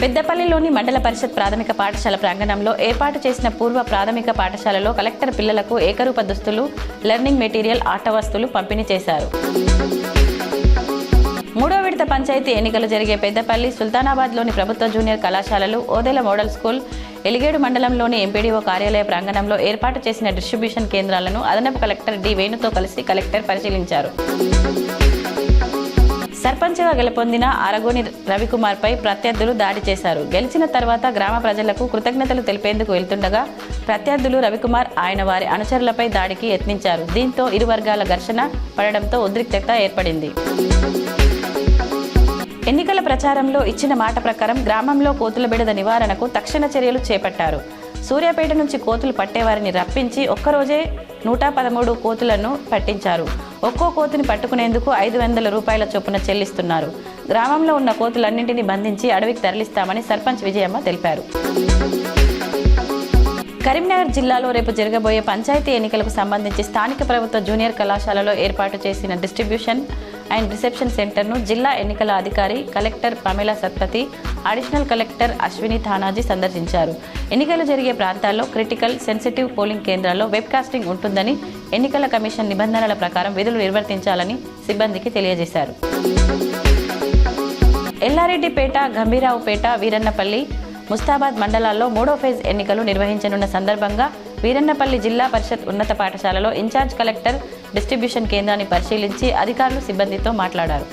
పెద్దపల్లిలోని మండల పరిషత్ ప్రాథమిక పాఠశాల ప్రాంగణంలో ఏర్పాటు చేసిన పూర్వ ప్రాథమిక పాఠశాలలో కలెక్టర్ పిల్లలకు ఏకరూప దుస్తులు, లెర్నింగ్ మెటీరియల్, ఆట వస్తువులు పంపిణీ చేశారు. మూడో విడత పంచాయతీ ఎన్నికలు జరిగే పెద్దపల్లి, సుల్తానాబాద్లోని ప్రభుత్వ జూనియర్ కళాశాలలు, ఓదెల మోడల్ స్కూల్, ఎలిగేడు మండలంలోని ఎంపీడీఓ కార్యాలయ ప్రాంగణంలో ఏర్పాటు చేసిన డిస్ట్రిబ్యూషన్ కేంద్రాలను అదనపు కలెక్టర్ డి వేణుతో కలిసి కలెక్టర్ పరిశీలించారు. సర్పంచ్గా గెలుపొందిన అరగోని రవికుమార్పై ప్రత్యర్థులు దాడి చేశారు. గెలిచిన తర్వాత గ్రామ ప్రజలకు కృతజ్ఞతలు తెలిపేందుకు వెళ్తుండగా ప్రత్యర్థులు రవికుమార్, ఆయన వారి అనుచరులపై దాడికి యత్నించారు. దీంతో ఇరు వర్గాల ఘర్షణ పడడంతో ఉద్రిక్తత ఏర్పడింది. ఎన్నికల ప్రచారంలో ఇచ్చిన మాట ప్రకారం గ్రామంలో కోతుల బెడద నివారణకు తక్షణ చర్యలు చేపట్టారు. సూర్యాపేట నుంచి కోతులు పట్టేవారిని రప్పించి ఒక్కరోజే 113 కోతులను పట్టించారు. ఒక్కో కోతిని పట్టుకునేందుకు 500 రూపాయల చొప్పున చెల్లిస్తున్నారు. గ్రామంలో ఉన్న కోతులన్నింటినీ బంధించి అడవికి తరలిస్తామని సర్పంచ్ విజయమ్మ తెలిపారు. కరీంనగర్ జిల్లాలో రేపు జరగబోయే పంచాయతీ ఎన్నికలకు సంబంధించి స్థానిక ప్రభుత్వ జూనియర్ కళాశాలలో ఏర్పాటు చేసిన డిస్ట్రిబ్యూషన్ అండ్ రిసెప్షన్ సెంటర్ను జిల్లా ఎన్నికల అధికారి collector Pamela Satpathy, additional collector Ashwini Thanaji సందర్శించారు. ఎన్నికలు జరిగే ప్రాంతాల్లో క్రిటికల్, సెన్సిటివ్ పోలింగ్ కేంద్రాల్లో వెబ్కాస్టింగ్ ఉంటుందని, ఎన్నికల కమిషన్ నిబంధనల ప్రకారం విధులు నిర్వర్తించాలని సిబ్బందికి తెలియజేశారు. ఎల్లారెడ్డిపేట, గంభీరావుపేట, వీరన్నపల్లి, ముస్తాబాద్ మండలాల్లో మూడో ఫేజ్ ఎన్నికలు నిర్వహించనున్న సందర్భంగా వీరన్నపల్లి జిల్లా పరిషత్ ఉన్నత పాఠశాలలో ఇన్ఛార్జ్ కలెక్టర్ డిస్ట్రిబ్యూషన్ కేంద్రాన్ని పరిశీలించి అధికారులు, సిబ్బందితో మాట్లాడారు.